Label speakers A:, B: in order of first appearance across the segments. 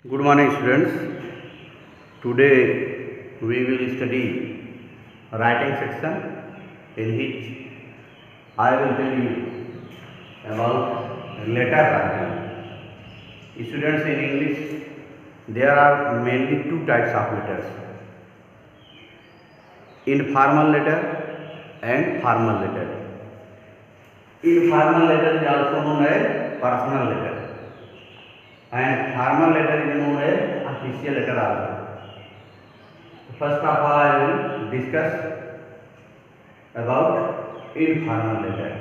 A: Good morning, students. Today we will study writing section in which I will tell you about letter writing. Students, in English there are mainly two types of letters: informal letter and formal letter. Informal letter is also known as personal letter, and formal letter is known as official letter also. First of all, I will discuss about informal letter.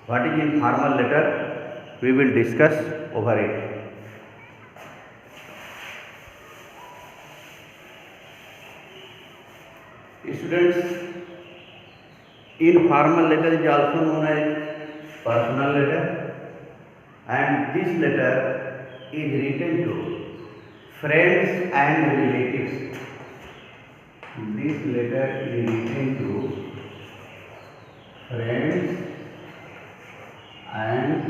A: What is informal letter? We will discuss over it. Students, informal letter is also known as personal letter, and this letter is written to friends and relatives. This letter is written to friends and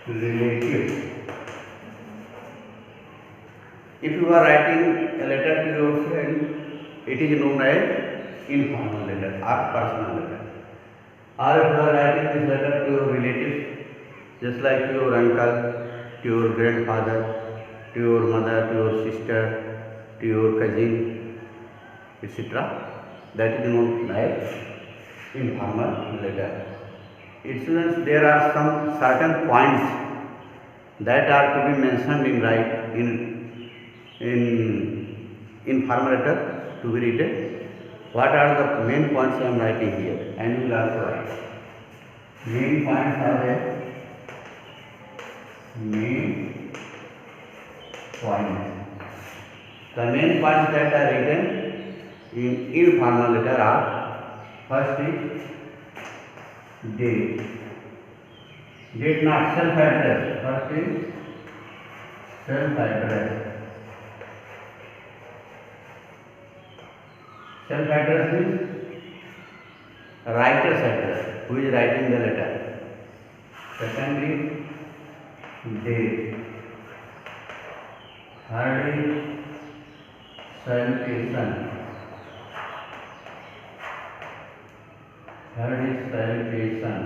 A: relatives. If you are writing a letter to your friend, it is known as informal letter or personal letter. Or if you are writing this letter to your relatives, just like to your uncle, to your grandfather, to your mother, to your sister, to your cousin, etc., that is known as informal letter. Students, there are some certain points that are to be mentioned in informal letter to be written. What are the main points I am writing here, and you will also write. Main points are there. Main points. The main points that are written in informal letter are: first is date. Date, not self-address. First is self-address. Self-address is writer's address, who is writing the letter. Second is date. Third is salutation. Third is salutation.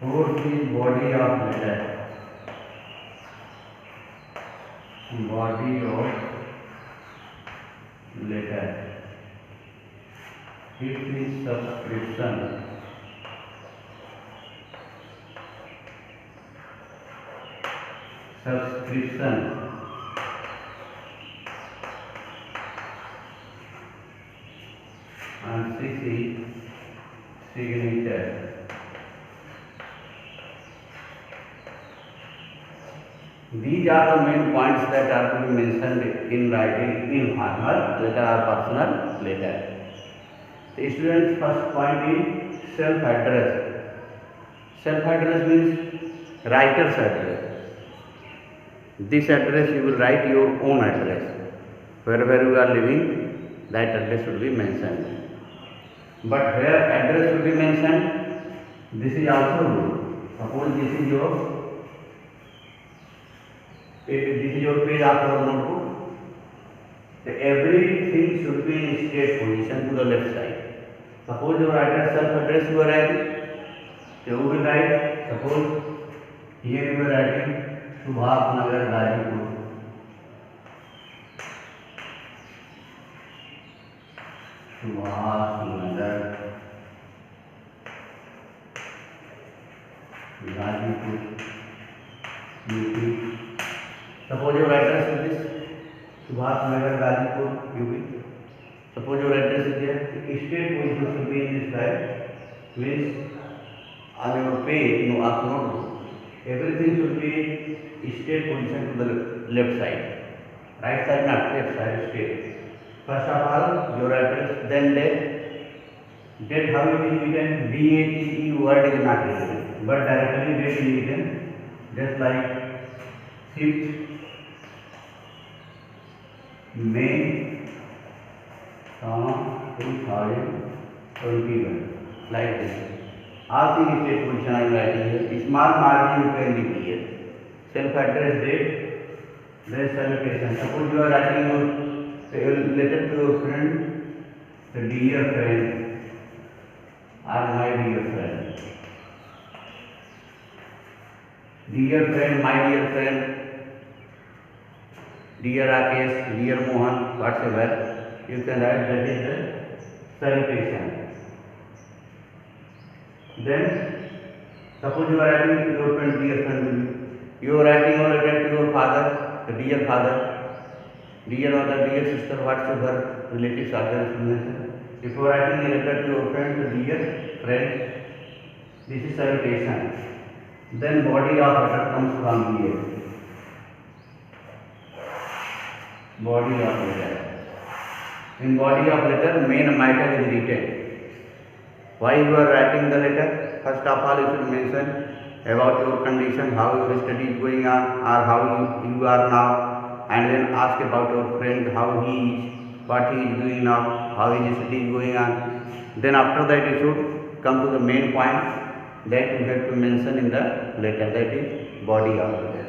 A: Fourth is body of letter. Body of letter. Fifth is subscription. Subscription. And sixth is signature. These are the main points that are to be mentioned in writing informal letter or personal letter. The student's first point is self-address. Self-address means writer's address. This address you will write your own address. Wherever you are living, that address should be mentioned. But where address should be mentioned, this is also good. Suppose this is your page of your notebook. So everything should be in straight position to the left side. Suppose your self-address you are writing, so you will write, suppose here you are writing Subhas Nagar, Gazipur. Subhas Nagar, Gazipur, UP. Suppose your address is this, Subhas Nagar, Gazipur, UP. Suppose your address is there, the straight position should be in this side, means on your page, no up notebook, everything should be straight position to the left side. Right side not, left side straight. First of all, your address, then date. Date, how it is written? DATE word is not written, but directly date is written, just like 5th May 2021, like this. All things straight position I am writing here. small margin you can leave here. Self-addressed date, then salutation. Suppose you are writing your letter to your friend, the dear friend or my dear friend. Dear friend, my dear friend, dear Rakesh, dear Mohan, whatever, you can write that is the salutation. Then, suppose you are writing to your friend, dear friend, you are writing a letter to your father, the dear father, dear mother, dear sister, whatsoever relatives are there mentioned. If you are writing a letter to your friend, the dear friend, this is salutation. Then body of letter comes from here. Body of letter. In body of letter, main matter is written. Why you are writing the letter? First of all, you should mention about your condition, how your study is going on, or how you are now, and then ask about your friend, how he is, what he is doing now, how his study is going on. Then after that, you should come to the main point that you have to mention in the letter, that is body of letter.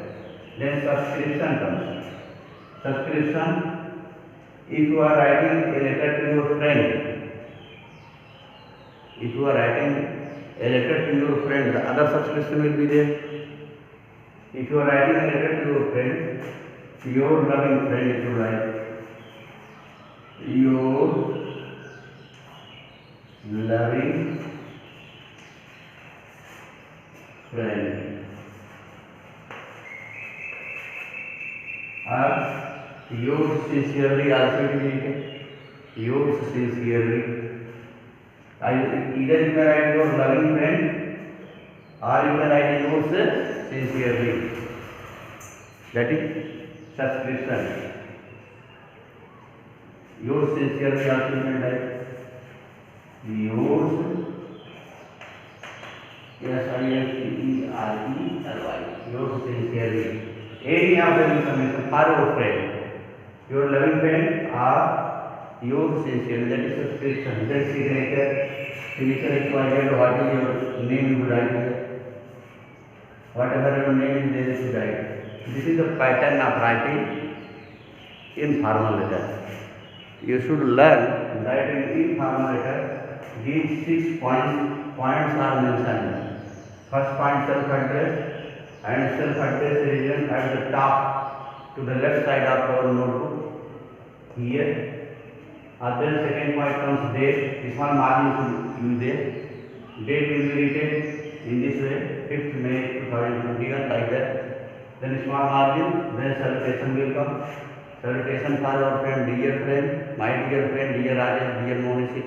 A: Then subscription comes. Subscription. If you are writing a letter to your friend, if you are writing a letter to your friend, the other subscription will be there. If you are writing a letter to your friend, your loving friend, if you write, your loving friend, or yours sincerely also it will be written. Yours sincerely. Either you can write your loving friend or you can write yours sincerely. That is subscription. Yours sincerely also you can write. Yours, S-I-N-C-E-R-E-L-Y. Yours sincerely. Any of the information for your friend, your loving friend or yours sincerely, that is subscription. Then signature. Signature required. What is your name you write here? Whatever your name is there you write. This is the pattern of writing in formal letter. You should learn that in informal letter these 6 points are mentioned. First point, self-address, and self-address region at the top to the left side of our notebook here. And then second point comes date. Small margin should be there. Date will be written in this way, 5th May 2021, like that. Then small margin, then salutation will come. Salutation for our friend, dear friend, my dear friend, dear Rajesh, dear Mohan, etc.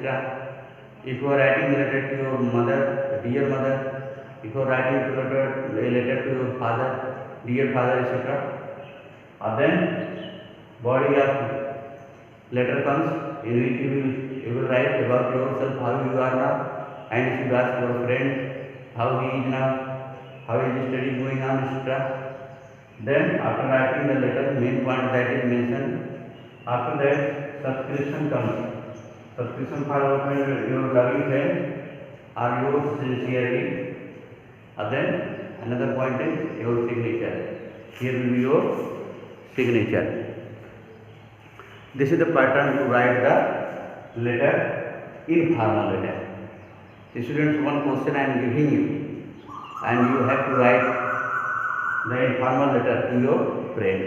A: If you are writing a letter to your mother, dear mother, if you are writing a letter to your father, dear father, etc. And then body of letter comes, in which you will write about yourself, how you are now, and you should ask your friend how he is now, how is his study going on, etc. Then after writing the letter, main point that is mentioned, after that subscription comes. Subscription for your loving friend or yours sincerely. And then another point is your signature. Here will be your signature. This is the pattern to write the letter in formal letter. The students, one question I am giving you, and you have to write the informal letter to your friend.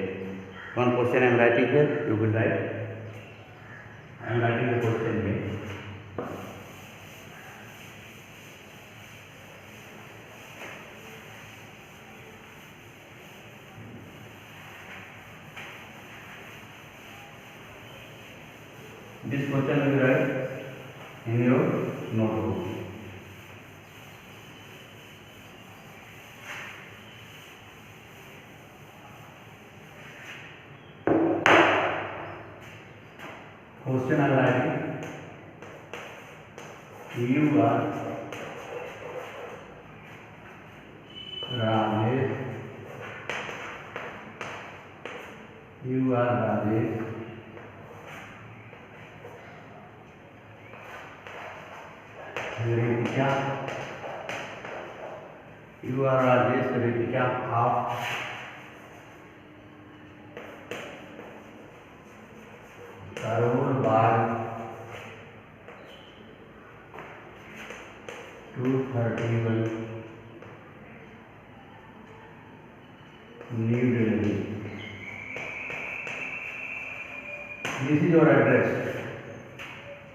A: One question I am writing here, you will write. I am writing the question here. This question will be write in your notebook. Question I am writing. You are Rajesh. You are Rajesh. Richa. You are Rajesh Ritika of Karol Bagh 231 New Delhi. This is your address.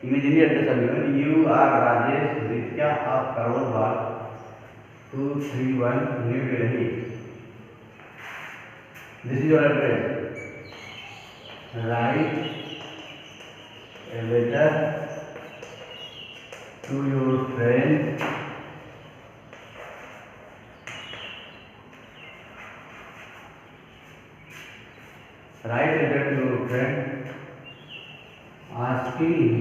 A: Imaginary address are given. You are Rajesh Ritika of Karol Bagh 231 New Delhi. This is your address. Write a letter to your friend asking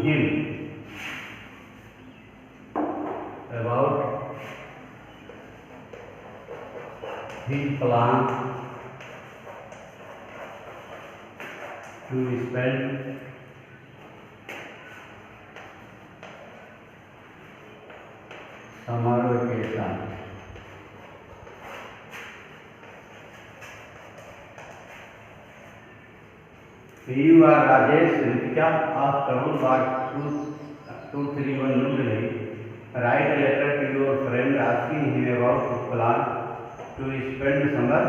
A: him about his plan to spend summer vacation. You are Rajesh Ritika of Karol Bagh 231 New Delhi. Write a letter to your friend asking him about his plan to spend summer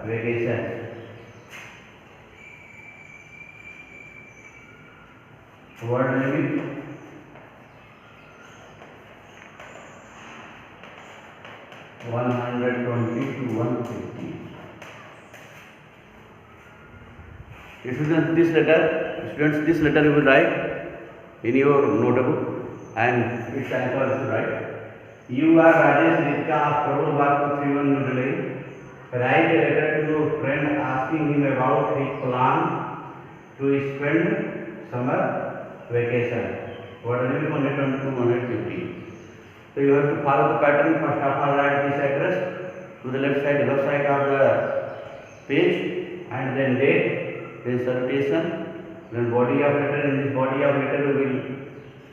A: vacation. Word limit 120 to 150. Students, this letter you will write in your notebook and its answer is right. You are Rajesh Ritika of Karol Bagh 231 New Delhi. Write a letter to your friend asking him about his plan to spend summer vacation. What will be 120 to 150. So you have to follow the pattern. First of all, write this address to the left side of the page, and then date. Then salutation, then body of letter. In this body of letter you will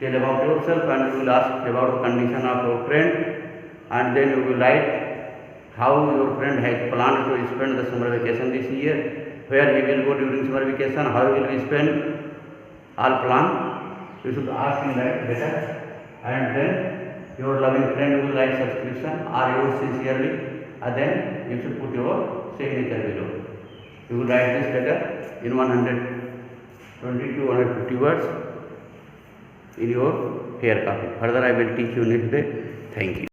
A: tell about yourself and you will ask about the condition of your friend, and then you will write how your friend has planned to spend the summer vacation this year, where he will go during summer vacation, how he will spend, all plan. You should ask in that letter, and then your loving friend will write subscription or yours sincerely, and then you should put your signature below. You will write this letter in 120 to 150 words in your hair copy. Further I will teach you next day. Thank you.